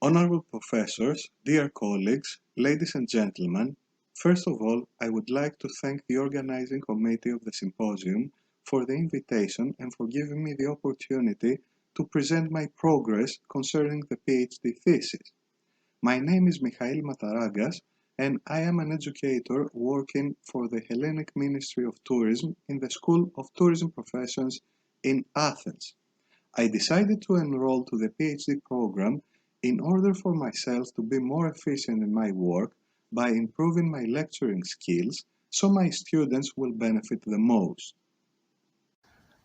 Honorable professors, dear colleagues, ladies and gentlemen, first of all, I would like to thank the organizing committee of the symposium for the invitation and for giving me the opportunity to present my progress concerning the PhD thesis. My name is Michail Mataragkas, and I am an educator working for the Hellenic Ministry of Tourism in the School of Tourism Professions in Athens. I decided to enroll to the PhD program in order for myself to be more efficient in my work by improving my lecturing skills so my students will benefit the most.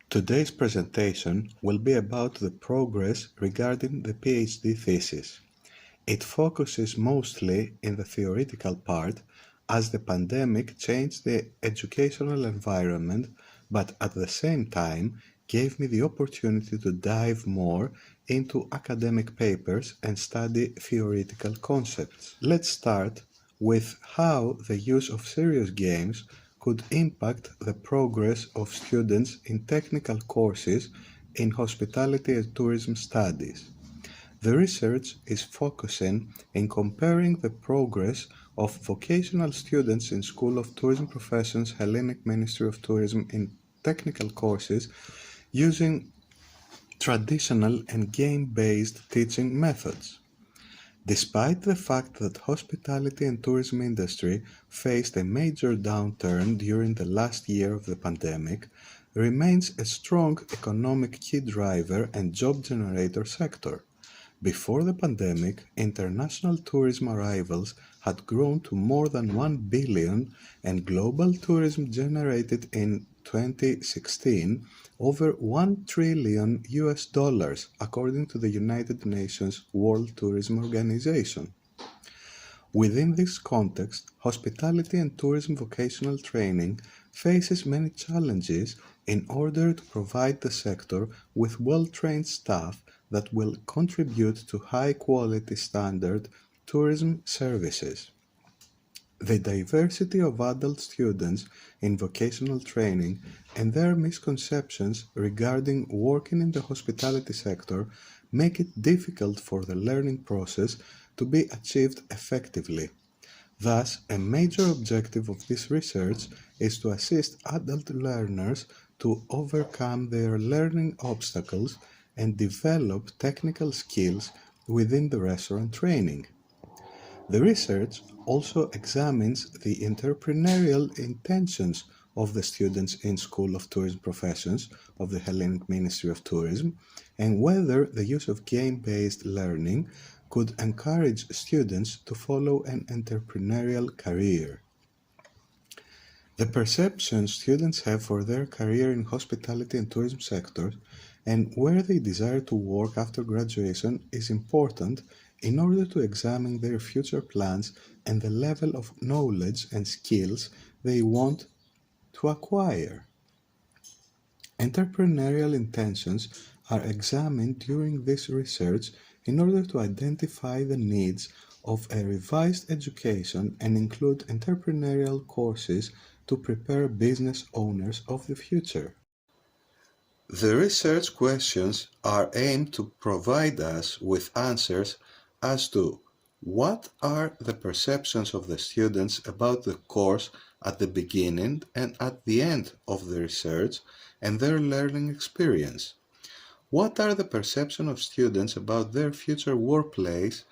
Today's presentation will be about the progress regarding the PhD thesis. It focuses mostly in the theoretical part as the pandemic changed the educational environment, but at the same time gave me the opportunity to dive more into academic papers and study theoretical concepts. Let's start with how the use of serious games could impact the progress of students in technical courses in hospitality and tourism studies. The research is focusing in comparing the progress of vocational students in School of Tourism Professions Hellenic Ministry of Tourism in technical courses using traditional and game-based teaching methods. Despite the fact that hospitality and tourism industry faced a major downturn during the last year of the pandemic, remains a strong economic key driver and job generator sector. Before the pandemic, international tourism arrivals had grown to more than 1 billion and global tourism generated in 2016 over 1 trillion US dollars according to the United Nations World Tourism Organization. Within this context, hospitality and tourism vocational training faces many challenges in order to provide the sector with well-trained staff that will contribute to high-quality standard tourism services. The diversity of adult students in vocational training and their misconceptions regarding working in the hospitality sector make it difficult for the learning process to be achieved effectively. Thus, a major objective of this research is to assist adult learners to overcome their learning obstacles and develop technical skills within the restaurant training. The research also examines the entrepreneurial intentions of the students in School of Tourism Professions of the Hellenic Ministry of Tourism and whether the use of game-based learning could encourage students to follow an entrepreneurial career. The perception students have for their career in hospitality and tourism sectors and where they desire to work after graduation is important in order to examine their future plans and the level of knowledge and skills they want to acquire. Entrepreneurial intentions are examined during this research in order to identify the needs of a revised education and include entrepreneurial courses to prepare business owners of the future. The research questions are aimed to provide us with answers as to what are the perceptions of the students about the course at the beginning and at the end of the research and their learning experience. What are the perceptions of students about their future workplace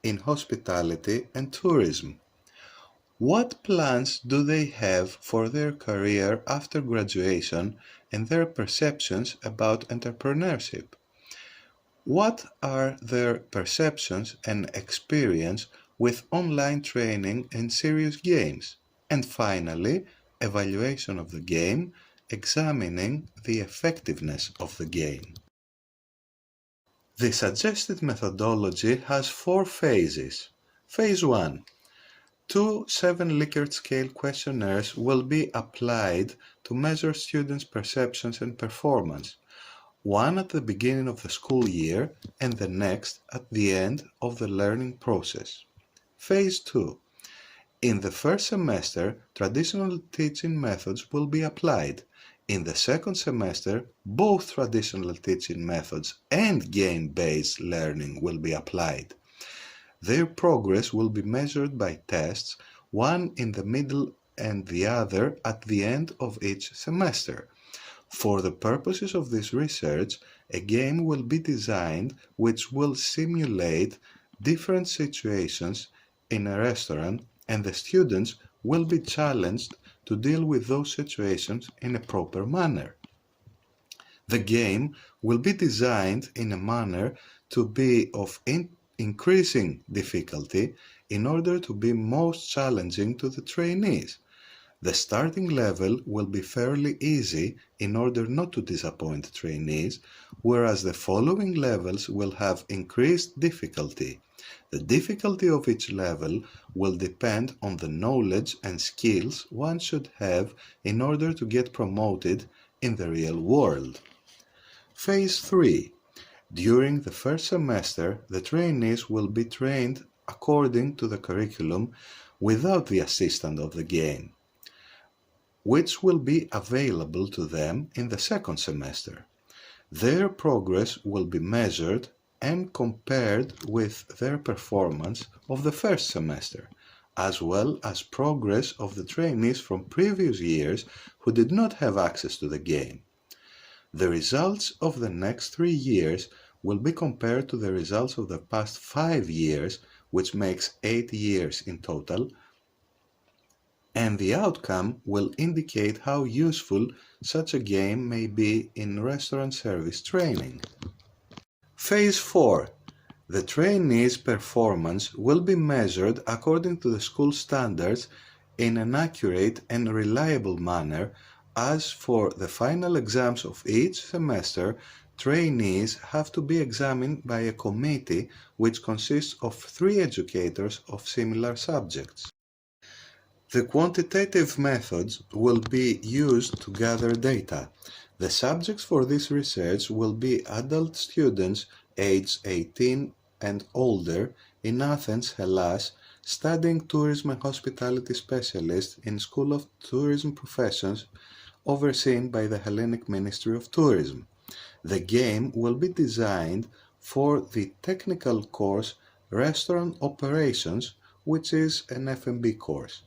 in hospitality and tourism? What plans do they have for their career after graduation and their perceptions about entrepreneurship? What are their perceptions and experience with online training and serious games? And finally, evaluation of the game, examining the effectiveness of the game. The suggested methodology has 4 phases. Phase 1. 2 7-Likert scale questionnaires will be applied to measure students' perceptions and performance, one at the beginning of the school year and the next at the end of the learning process. Phase 2. In the first semester, traditional teaching methods will be applied. In the second semester, both traditional teaching methods and game-based learning will be applied. Their progress will be measured by tests, one in the middle and the other at the end of each semester. For the purposes of this research, a game will be designed which will simulate different situations in a restaurant, and the students will be challenged to deal with those situations in a proper manner. The game will be designed in a manner to be of increasing difficulty in order to be most challenging to the trainees. The starting level will be fairly easy in order not to disappoint the trainees, whereas the following levels will have increased difficulty. The difficulty of each level will depend on the knowledge and skills one should have in order to get promoted in the real world. Phase 3. During the first semester, the trainees will be trained according to the curriculum without the assistance of the game, which will be available to them in the second semester. Their progress will be measured and compared with their performance of the first semester, as well as progress of the trainees from previous years who did not have access to the game. The results of the next 3 years will be compared to the results of the past 5 years, which makes 8 years in total, and the outcome will indicate how useful such a game may be in restaurant service training. Phase 4. The trainees' performance will be measured according to the school standards in an accurate and reliable manner. As for the final exams of each semester, trainees have to be examined by a committee which consists of 3 educators of similar subjects. The quantitative methods will be used to gather data. The subjects for this research will be adult students aged 18 and older in Athens, Hellas, studying tourism and hospitality specialists in School of Tourism Professions overseen by the Hellenic Ministry of Tourism. The game will be designed for the technical course Restaurant Operations, which is an F&B course.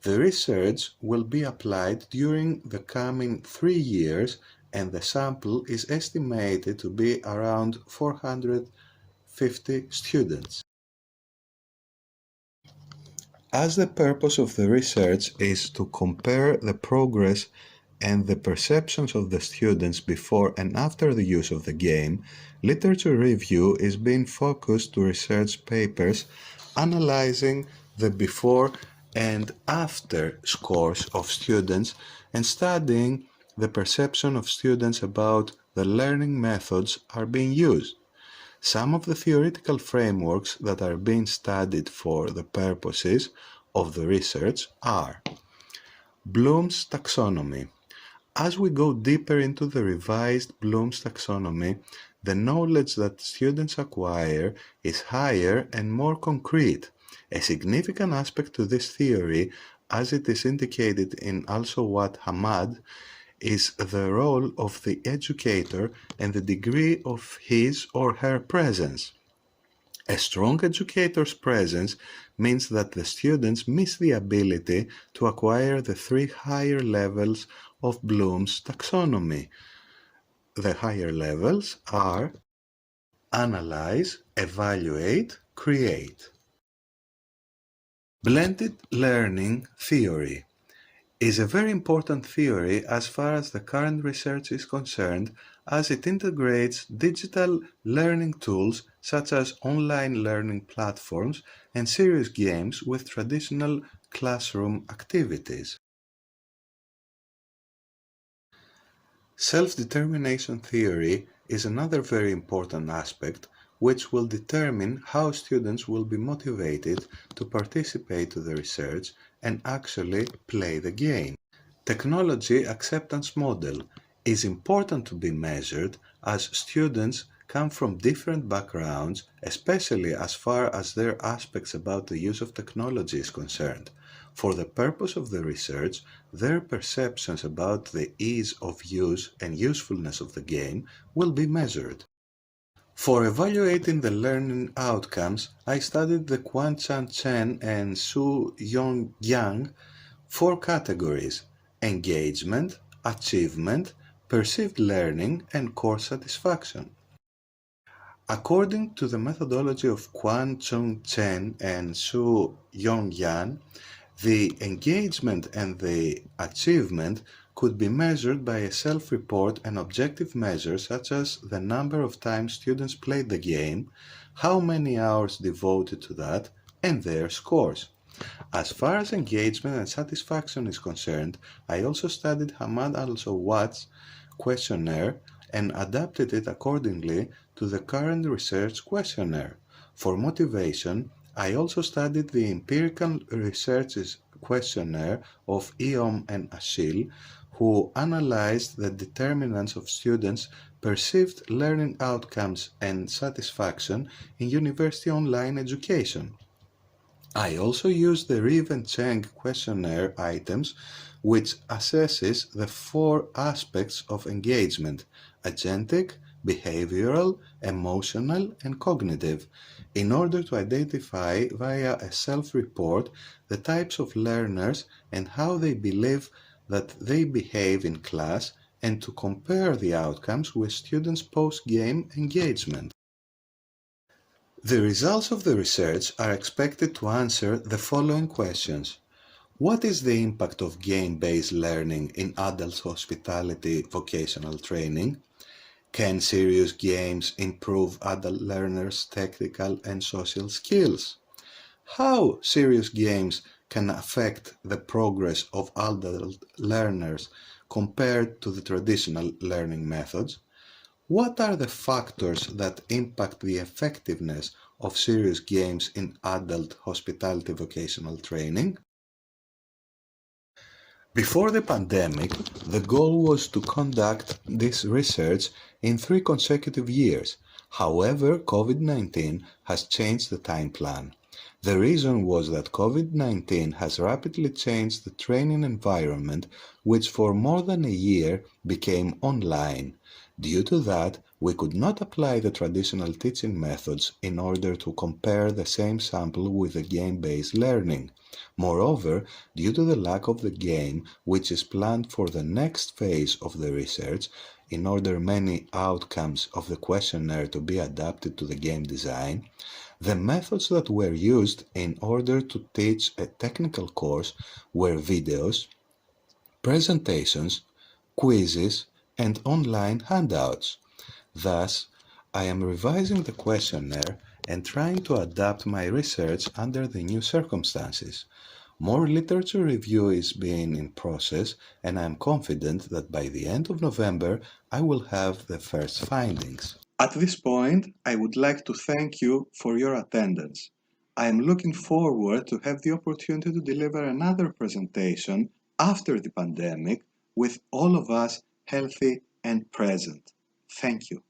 The research will be applied during the coming 3 years, and the sample is estimated to be around 450 students. As the purpose of the research is to compare the progress and the perceptions of the students before and after the use of the game, literature review is being focused to research papers analyzing the before and after scores of students and studying the perception of students about the learning methods are being used. Some of the theoretical frameworks that are being studied for the purposes of the research are Bloom's taxonomy. As we go deeper into the revised Bloom's taxonomy, the knowledge that students acquire is higher and more concrete. A significant aspect to this theory, as it is indicated in Also What Hamad, is the role of the educator and the degree of his or her presence. A strong educator's presence means that the students miss the ability to acquire the 3 higher levels of Bloom's taxonomy. The higher levels are analyze, evaluate, create. Blended learning theory is a very important theory as far as the current research is concerned, as it integrates digital learning tools such as online learning platforms and serious games with traditional classroom activities. Self-determination theory is another very important aspect which will determine how students will be motivated to participate to the research and actually play the game. Technology acceptance model is important to be measured as students come from different backgrounds, especially as far as their aspects about the use of technology is concerned. For the purpose of the research, their perceptions about the ease of use and usefulness of the game will be measured. For evaluating the learning outcomes, I studied the Quan-Chan Chen and Su Yong Yang four categories: engagement, achievement, perceived learning, and course satisfaction. According to the methodology of Quan Chung Chen and Su Yong Yan, the engagement and the achievement could be measured by a self-report and objective measures such as the number of times students played the game, how many hours devoted to that, and their scores. As far as engagement and satisfaction is concerned, I also studied Hamad al-Sawat's questionnaire and adapted it accordingly to the current research questionnaire. For motivation, I also studied the empirical research questionnaire of Iom and Achille, who analyzed the determinants of students' perceived learning outcomes and satisfaction in university online education. I also use the Rive and Cheng questionnaire items, which assesses the four aspects of engagement: agentic, behavioral, emotional, and cognitive, in order to identify via a self-report the types of learners and how they believe that they behave in class, and to compare the outcomes with students' post-game engagement. The results of the research are expected to answer the following questions. What is the impact of game-based learning in adult hospitality vocational training? Can serious games improve adult learners' technical and social skills? How serious games can affect the progress of adult learners compared to the traditional learning methods? What are the factors that impact the effectiveness of serious games in adult hospitality vocational training? Before the pandemic, the goal was to conduct this research in 3 consecutive years. However, COVID-19 has changed the time plan. The reason was that COVID-19 has rapidly changed the training environment, which for more than a year became online. Due to that, we could not apply the traditional teaching methods in order to compare the same sample with the game-based learning. Moreover, due to the lack of the game, which is planned for the next phase of the research, in order many outcomes of the questionnaire to be adapted to the game design, the methods that were used in order to teach a technical course were videos, presentations, quizzes, and online handouts. Thus, I am revising the questionnaire and trying to adapt my research under the new circumstances. More literature review is being in process, and I am confident that by the end of November I will have the first findings. At this point, I would like to thank you for your attendance. I am looking forward to have the opportunity to deliver another presentation after the pandemic with all of us healthy and present. Thank you.